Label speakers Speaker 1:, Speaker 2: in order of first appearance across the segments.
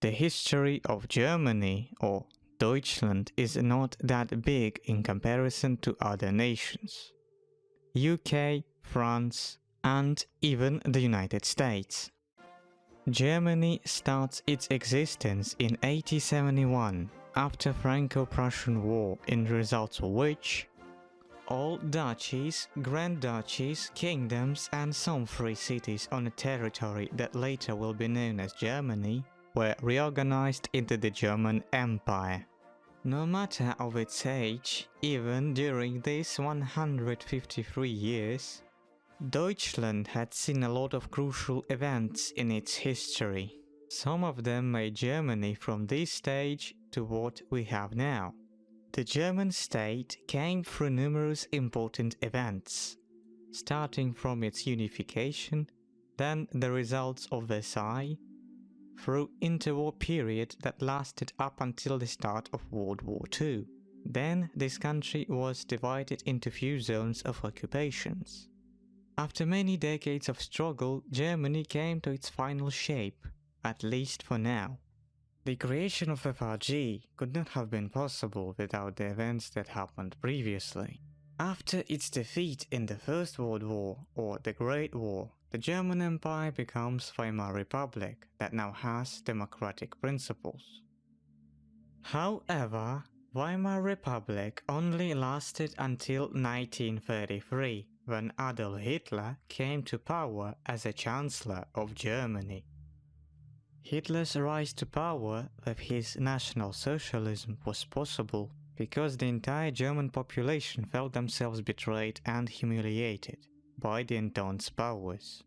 Speaker 1: The history of Germany, or Deutschland, is not that big in comparison to other nations. UK, France, and even the United States. Germany starts its existence in 1871 after Franco-Prussian War, in result of which all duchies, grand duchies, kingdoms and some free cities on a territory that later will be known as Germany were reorganized into the German Empire. No matter of its age, even during these 153 years, Deutschland had seen a lot of crucial events in its history. Some of them made Germany from this stage to what we have now. The German state came through numerous important events, starting from its unification, then the results of Versailles, through interwar period that lasted up until the start of World War II. Then this country was divided into few zones of occupations. After many decades of struggle, Germany came to its final shape, at least for now. The creation of FRG could not have been possible without the events that happened previously. After its defeat in the First World War, or the Great War, the German Empire becomes Weimar Republic that now has democratic principles. However, Weimar Republic only lasted until 1933, when Adolf Hitler came to power as a Chancellor of Germany. Hitler's rise to power with his National Socialism was possible because the entire German population felt themselves betrayed and humiliated by the Entente powers.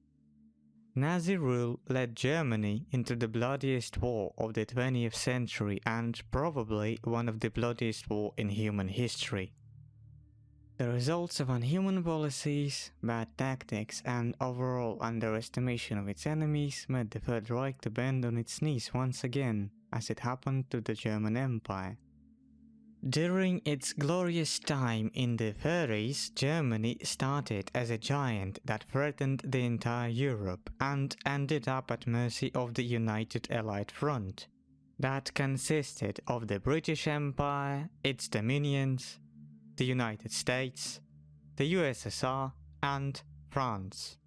Speaker 1: Nazi rule led Germany into the bloodiest war of the 20th century and probably one of the bloodiest war in human history. The results of unhuman policies, bad tactics and overall underestimation of its enemies made the Third Reich to bend on its knees once again, as it happened to the German Empire. During its glorious time in the 30s, Germany started as a giant that threatened the entire Europe and ended up at mercy of the United Allied Front. That consisted of the British Empire, its dominions, the United States, the USSR, and France.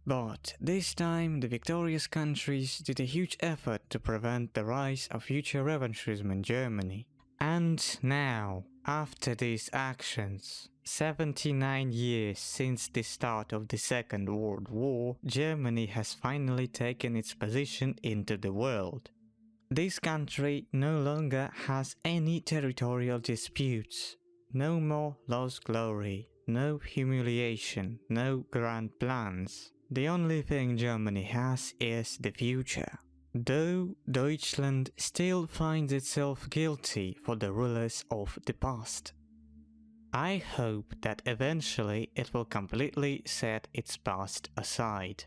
Speaker 1: But this time the victorious countries did a huge effort to prevent the rise of future revanchism in Germany. And now, after these actions, 79 years since the start of the Second World War, Germany has finally taken its position into the world. This country no longer has any territorial disputes. No more lost glory, no humiliation, no grand plans. The only thing Germany has is the future. Though Deutschland still finds itself guilty for the rulers of the past. I hope that eventually it will completely set its past aside.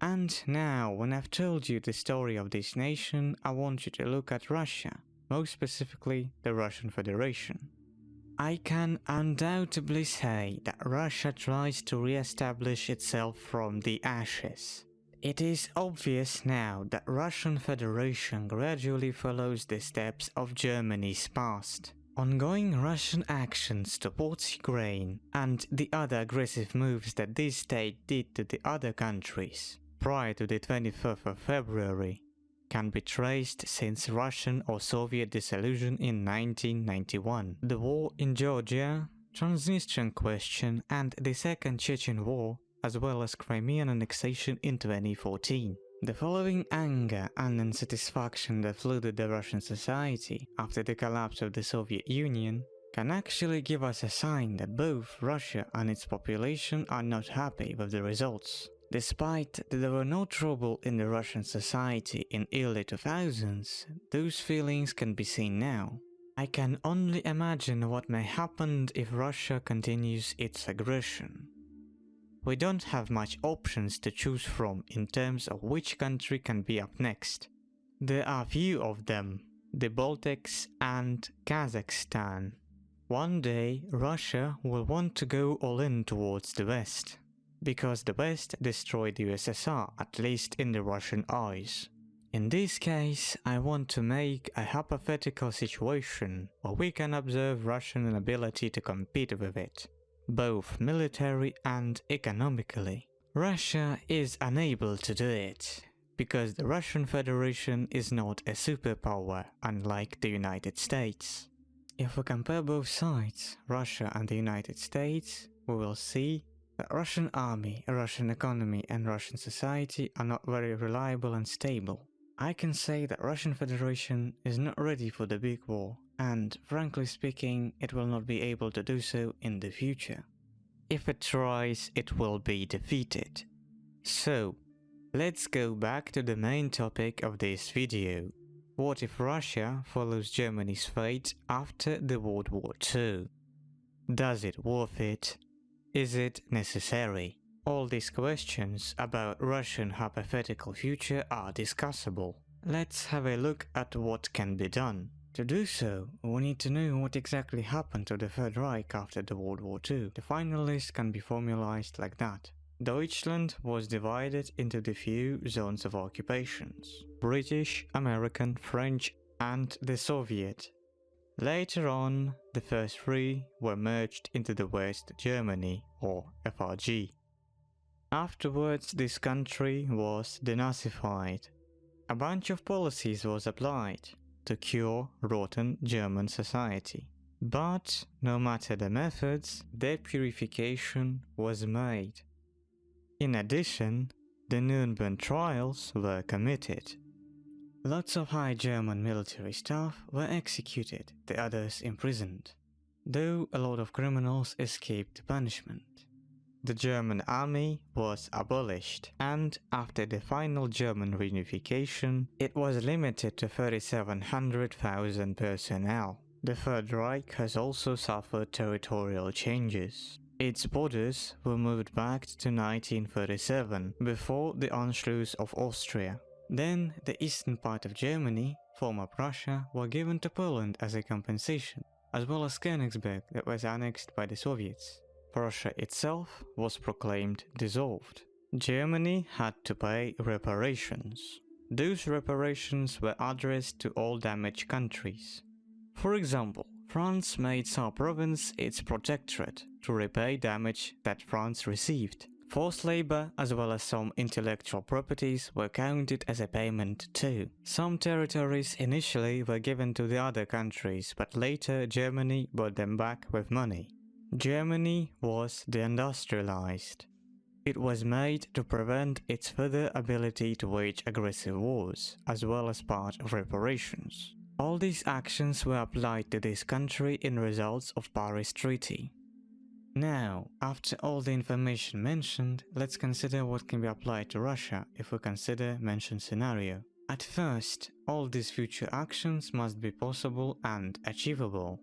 Speaker 1: And now, when I've told you the story of this nation, I want you to look at Russia, most specifically the Russian Federation. I can undoubtedly say that Russia tries to re-establish itself from the ashes. It is obvious now that Russian Federation gradually follows the steps of Germany's past. Ongoing Russian actions towards Ukraine and the other aggressive moves that this state did to the other countries prior to the 25th of February can be traced since Russian or Soviet dissolution in 1991. The war in Georgia, Transnistrian question and the Second Chechen War, as well as Crimean annexation in 2014. The following anger and unsatisfaction that flooded the Russian society after the collapse of the Soviet Union can actually give us a sign that both Russia and its population are not happy with the results. Despite that there were no trouble in the Russian society in early 2000s, those feelings can be seen now. I can only imagine what may happen if Russia continues its aggression. We don't have much options to choose from in terms of which country can be up next. There are few of them, the Baltics and Kazakhstan. One day Russia will want to go all in towards the West, because the West destroyed the USSR, at least in the Russian eyes. In this case, I want to make a hypothetical situation where we can observe Russian inability to compete with it, both military and economically. Russia is unable to do it, because the Russian Federation is not a superpower, unlike the United States. If we compare both sides, Russia and the United States, we will see that Russian army, Russian economy and Russian society are not very reliable and stable. I can say that Russian Federation is not ready for the big war, and frankly speaking, it will not be able to do so in the future. If it tries, it will be defeated. So, let's go back to the main topic of this video. What if Russia follows Germany's fate after the World War II? Does it worth it? Is it necessary? All these questions about Russian hypothetical future are discussable. Let's have a look at what can be done. To do so, we need to know what exactly happened to the Third Reich after the World War II. The final list can be formalized like that. Deutschland was divided into the few zones of occupations: British, American, French, and the Soviet. Later on, the first three were merged into the West Germany, or FRG. Afterwards, this country was denazified. A bunch of policies was applied to cure rotten German society. But, no matter the methods, their purification was made. In addition, the Nuremberg trials were committed. Lots of high German military staff were executed, the others imprisoned, though a lot of criminals escaped punishment. The German army was abolished, and after the final German reunification, it was limited to 3,700,000 personnel. The Third Reich has also suffered territorial changes. Its borders were moved back to 1937, before the Anschluss of Austria. Then, the eastern part of Germany, former Prussia, were given to Poland as a compensation, as well as Königsberg that was annexed by the Soviets. Prussia itself was proclaimed dissolved. Germany had to pay reparations. Those reparations were addressed to all damaged countries. For example, France made Saar province its protectorate to repay damage that France received. Forced labor as well as some intellectual properties were counted as a payment too. Some territories initially were given to the other countries, but later Germany bought them back with money. Germany was deindustrialized. It was made to prevent its further ability to wage aggressive wars, as well as part of reparations. All these actions were applied to this country in results of Paris Treaty. Now, after all the information mentioned, let's consider what can be applied to Russia if we consider mentioned scenario. At first, all these future actions must be possible and achievable.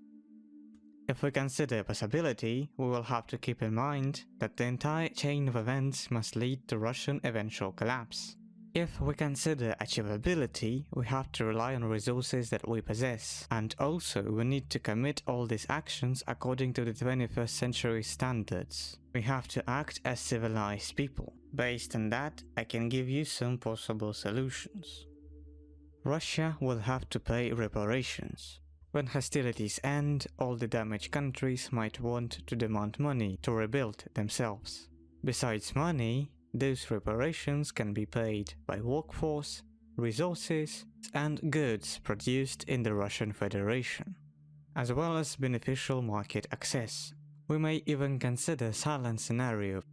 Speaker 1: If we consider possibility, we will have to keep in mind that the entire chain of events must lead to Russian eventual collapse. If we consider achievability, we have to rely on resources that we possess, and also we need to commit all these actions according to the 21st century standards. We have to act as civilized people. Based on that, I can give you some possible solutions. Russia will have to pay reparations. When hostilities end, all the damaged countries might want to demand money to rebuild themselves. Besides money, those reparations can be paid by workforce, resources, and goods produced in the Russian Federation, as well as beneficial market access. We may even consider silent scenario.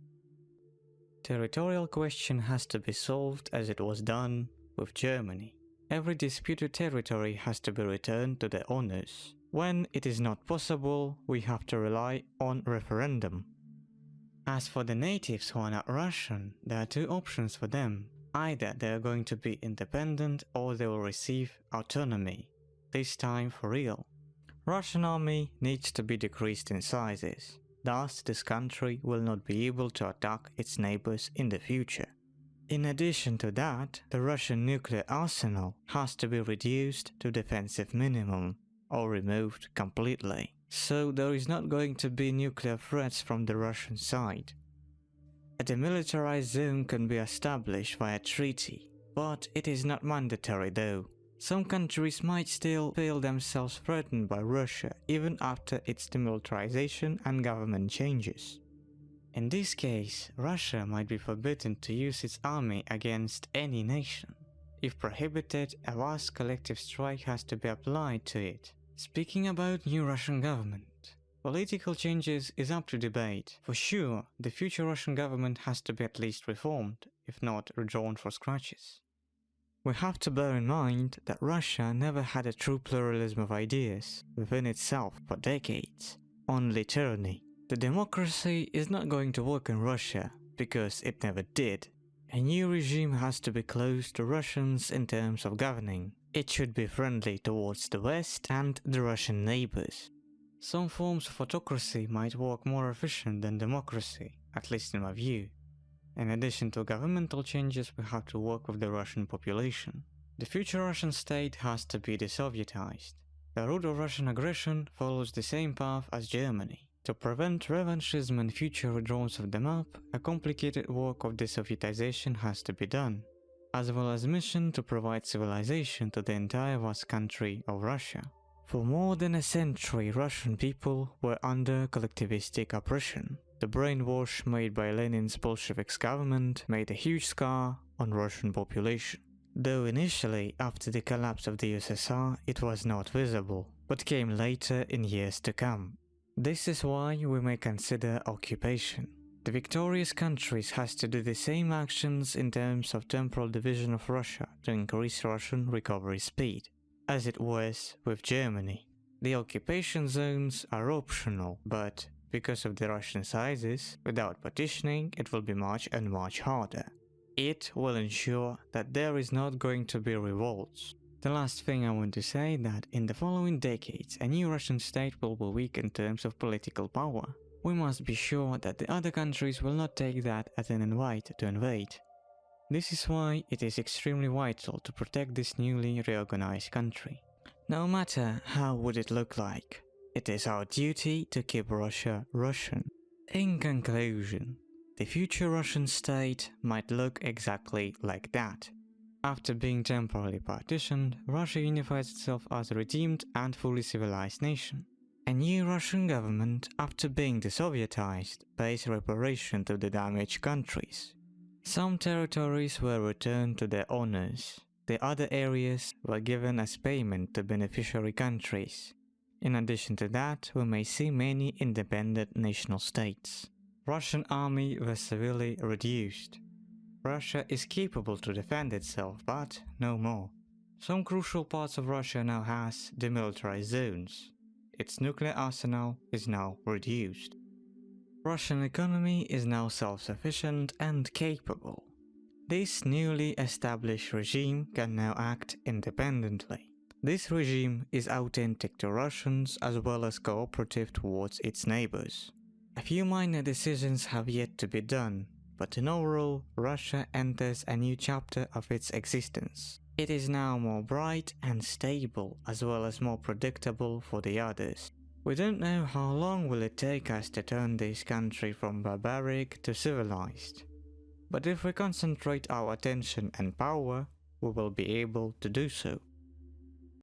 Speaker 1: Territorial question has to be solved as it was done with Germany. Every disputed territory has to be returned to the owners. When it is not possible, we have to rely on referendum. As for the natives who are not Russian, there are two options for them. Either they are going to be independent or they will receive autonomy, this time for real. Russian army needs to be decreased in sizes, thus this country will not be able to attack its neighbors in the future. In addition to that, the Russian nuclear arsenal has to be reduced to defensive minimum or removed completely. So there is not going to be nuclear threats from the Russian side. A demilitarized zone can be established via treaty. But it is not mandatory though. Some countries might still feel themselves threatened by Russia even after its demilitarization and government changes. In this case, Russia might be forbidden to use its army against any nation. If prohibited, a vast collective strike has to be applied to it. Speaking about new Russian government, political changes is up to debate. For sure, the future Russian government has to be at least reformed, if not redrawn for scratches. We have to bear in mind that Russia never had a true pluralism of ideas within itself for decades, only tyranny. The democracy is not going to work in Russia because it never did. A new regime has to be close to Russians in terms of governing. It should be friendly towards the West and the Russian neighbors. Some forms of autocracy might work more efficient than democracy, at least in my view. In addition to governmental changes, we have to work with the Russian population. The future Russian state has to be desovietized. The route of Russian aggression follows the same path as Germany. To prevent revanchism and future withdrawals of the map, a complicated work of desovietization has to be done, as well as a mission to provide civilization to the entire vast country of Russia. For more than a century, Russian people were under collectivistic oppression. The brainwash made by Lenin's Bolshevik government made a huge scar on Russian population. Though initially, after the collapse of the USSR, it was not visible, but came later in years to come. This is why we may consider occupation. The victorious countries has to do the same actions in terms of temporal division of Russia to increase Russian recovery speed, as it was with Germany. The occupation zones are optional, but because of the Russian sizes, without partitioning, it will be much and much harder. It will ensure that there is not going to be revolts. The last thing I want to say is that in the following decades, a new Russian state will be weak in terms of political power. We must be sure that the other countries will not take that as an invite to invade. This is why it is extremely vital to protect this newly reorganized country. No matter how would it look like, it is our duty to keep Russia Russian. In conclusion, the future Russian state might look exactly like that. After being temporarily partitioned, Russia unifies itself as a redeemed and fully civilized nation. A new Russian government, after being desovietized, pays reparation to the damaged countries. Some territories were returned to their owners. The other areas were given as payment to beneficiary countries. In addition to that, we may see many independent national states. Russian army was severely reduced. Russia is capable to defend itself, but no more. Some crucial parts of Russia now has demilitarized zones. Its nuclear arsenal is now reduced. Russian economy is now self-sufficient and capable. This newly established regime can now act independently. This regime is authentic to Russians as well as cooperative towards its neighbors. A few minor decisions have yet to be done, but in overall, Russia enters a new chapter of its existence. It is now more bright and stable as well as more predictable for the others. We don't know how long will it take us to turn this country from barbaric to civilized. But if we concentrate our attention and power, we will be able to do so.